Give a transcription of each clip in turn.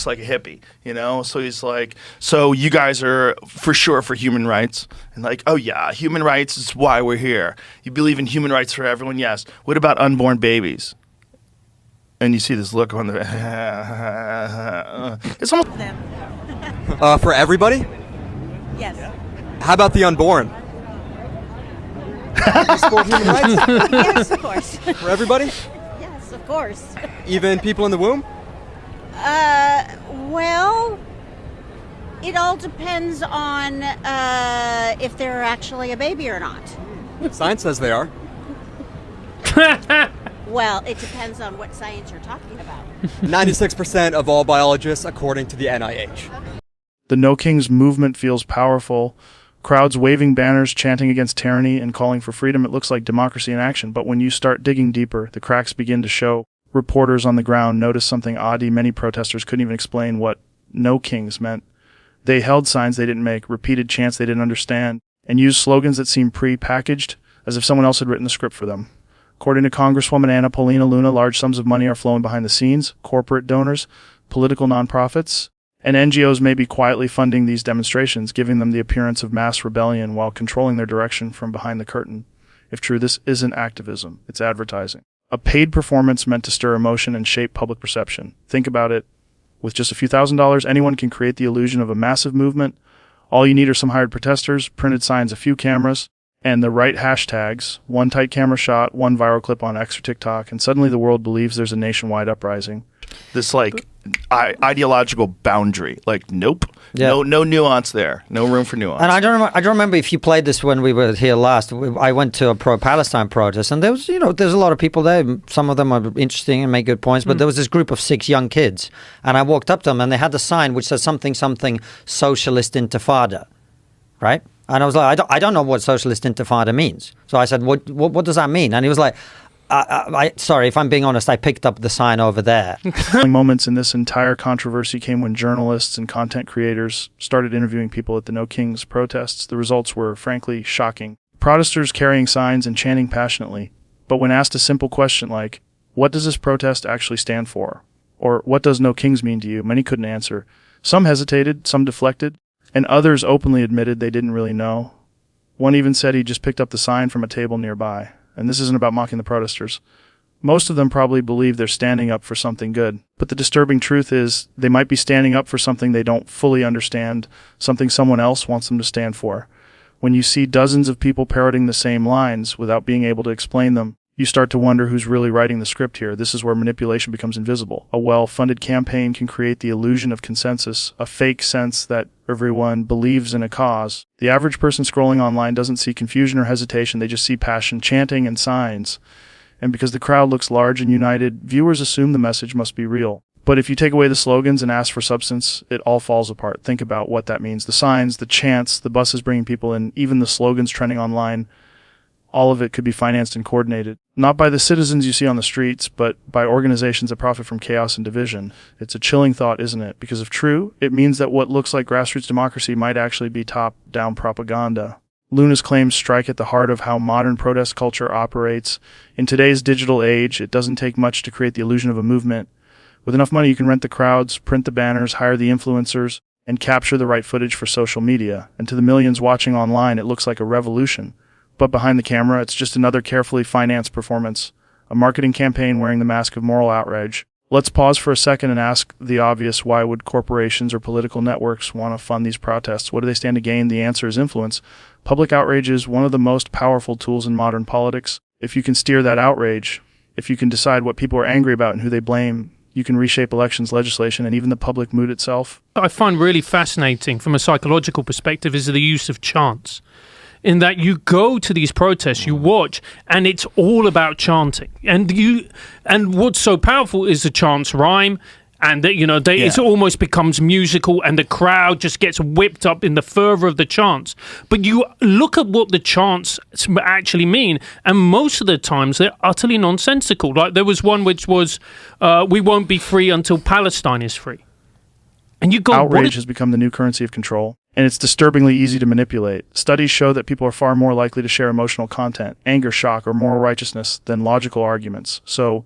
like a hippie, you know? So he's like, so you guys are for sure for human rights? And like, oh yeah, human rights is why we're here. You believe in human rights for everyone? Yes. What about unborn babies? And you see this look on the... it's almost... For everybody? Yes. How about the unborn? You support human rights? Yes, of course. For everybody? Yes, of course. Even people in the womb? Well, it all depends on if they're actually a baby or not. Science says they are. Well, it depends on what science you're talking about. 96% of all biologists, according to the NIH. The No Kings movement feels powerful. Crowds waving banners, chanting against tyranny and calling for freedom. It looks like democracy in action. But when you start digging deeper, the cracks begin to show. Reporters on the ground noticed something odd. Many protesters couldn't even explain what No Kings meant. They held signs they didn't make, repeated chants they didn't understand, and used slogans that seemed pre-packaged, as if someone else had written the script for them. According to Congresswoman Anna Paulina Luna, large sums of money are flowing behind the scenes. Corporate donors, political nonprofits, and NGOs may be quietly funding these demonstrations, giving them the appearance of mass rebellion while controlling their direction from behind the curtain. If true, this isn't activism, it's advertising. A paid performance meant to stir emotion and shape public perception. Think about it. With just a few $1,000s, anyone can create the illusion of a massive movement. All you need are some hired protesters, printed signs, a few cameras, and the right hashtags, one tight camera shot, one viral clip on X or TikTok, and suddenly the world believes there's a nationwide uprising. This, like, ideological boundary. Like, nope. Yeah. No nuance there. No room for nuance. And I don't remember if you played this when we were here last. I went to a pro-Palestine protest, and there was, there's a lot of people there. Some of them are interesting and make good points, but there was this group of 6 young kids, and I walked up to them, and they had a sign which says something socialist intifada, right? And I was like, I don't know what socialist intifada means. So I said, what does that mean? And he was like, sorry, if I'm being honest, I picked up the sign over there. Moments in this entire controversy came when journalists and content creators started interviewing people at the No Kings protests. The results were, frankly, shocking. Protesters carrying signs and chanting passionately. But when asked a simple question like, what does this protest actually stand for? Or what does No Kings mean to you? Many couldn't answer. Some hesitated, some deflected, and others openly admitted they didn't really know. One even said he just picked up the sign from a table nearby. And this isn't about mocking the protesters. Most of them probably believe they're standing up for something good. But the disturbing truth is they might be standing up for something they don't fully understand, something someone else wants them to stand for. When you see dozens of people parroting the same lines without being able to explain them, you start to wonder who's really writing the script here. This is where manipulation becomes invisible. A well-funded campaign can create the illusion of consensus, a fake sense that everyone believes in a cause. The average person scrolling online doesn't see confusion or hesitation. They just see passion, chanting, and signs. And because the crowd looks large and united, viewers assume the message must be real. But if you take away the slogans and ask for substance, it all falls apart. Think about what that means. The signs, the chants, the buses bringing people in, even the slogans trending online, all of it could be financed and coordinated. Not by the citizens you see on the streets, but by organizations that profit from chaos and division. It's a chilling thought, isn't it? Because if true, it means that what looks like grassroots democracy might actually be top-down propaganda. Luna's claims strike at the heart of how modern protest culture operates. In today's digital age, it doesn't take much to create the illusion of a movement. With enough money, you can rent the crowds, print the banners, hire the influencers, and capture the right footage for social media. And to the millions watching online, it looks like a revolution. But behind the camera, it's just another carefully financed performance, a marketing campaign wearing the mask of moral outrage. Let's pause for a second and ask the obvious: why would corporations or political networks want to fund these protests? What do they stand to gain? The answer is influence. Public outrage is one of the most powerful tools in modern politics. If you can steer that outrage, if you can decide what people are angry about and who they blame, you can reshape elections, legislation, and even the public mood itself. What I find really fascinating from a psychological perspective is the use of chants. In that you go to these protests, you watch, and it's all about chanting. And what's so powerful is the chants rhyme, and it almost becomes musical, and the crowd just gets whipped up in the fervor of the chants. But you look at what the chants actually mean, and most of the times they're utterly nonsensical. Like there was one which was, "We won't be free until Palestine is free." And you go, outrage has become the new currency of control, and it's disturbingly easy to manipulate. Studies show that people are far more likely to share emotional content, anger, shock, or moral righteousness than logical arguments. So,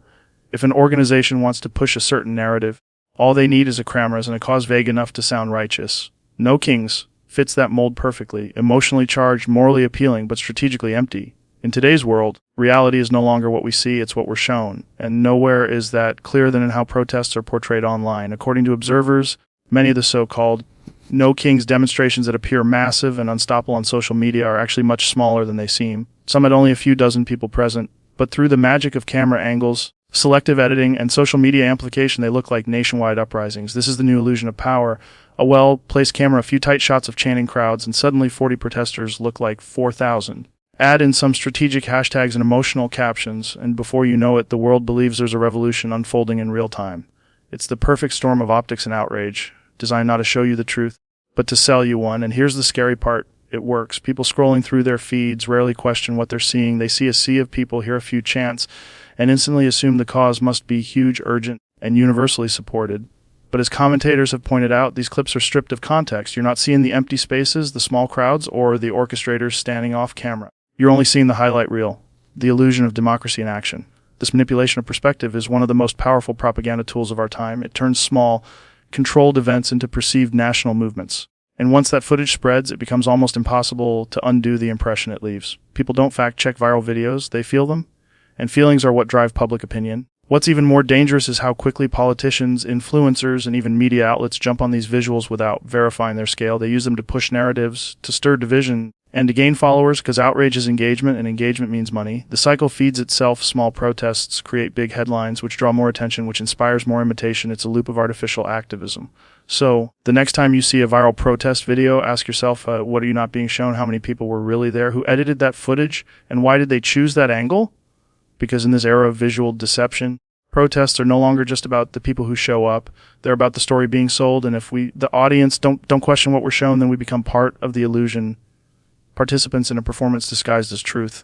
if an organization wants to push a certain narrative, All they need is a cameras and a cause vague enough to sound righteous. No Kings fits that mold perfectly, emotionally charged, morally appealing, but strategically empty. In today's world, reality is no longer what we see, it's what we're shown, and nowhere is that clearer than in how protests are portrayed online. According to observers, many of the so-called No Kings demonstrations that appear massive and unstoppable on social media are actually much smaller than they seem. Some had only a few dozen people present, but through the magic of camera angles, selective editing, and social media amplification, they look like nationwide uprisings. This is the new illusion of power. A well-placed camera, a few tight shots of chanting crowds, and suddenly 40 protesters look like 4,000. Add in some strategic hashtags and emotional captions, and before you know it, the world believes there's a revolution unfolding in real time. It's the perfect storm of optics and outrage, designed not to show you the truth, but to sell you one. And here's the scary part. It works. People scrolling through their feeds rarely question what they're seeing. They see a sea of people, hear a few chants, and instantly assume the cause must be huge, urgent, and universally supported. But as commentators have pointed out, these clips are stripped of context. You're not seeing the empty spaces, the small crowds, or the orchestrators standing off camera. You're only seeing the highlight reel, the illusion of democracy in action. This manipulation of perspective is one of the most powerful propaganda tools of our time. It turns small, controlled events into perceived national movements. And once that footage spreads, it becomes almost impossible to undo the impression it leaves. People don't fact-check viral videos, they feel them. And feelings are what drive public opinion. What's even more dangerous is how quickly politicians, influencers, and even media outlets jump on these visuals without verifying their scale. They use them to push narratives, to stir division, and to gain followers, because outrage is engagement, and engagement means money. The cycle feeds itself. Small protests create big headlines, which draw more attention, which inspires more imitation. It's a loop of artificial activism. So, the next time you see a viral protest video, ask yourself, what are you not being shown? How many people were really there? Who edited that footage? And why did they choose that angle? Because in this era of visual deception, protests are no longer just about the people who show up. They're about the story being sold, and if the audience, don't question what we're shown, then we become part of the illusion, participants in a performance disguised as truth.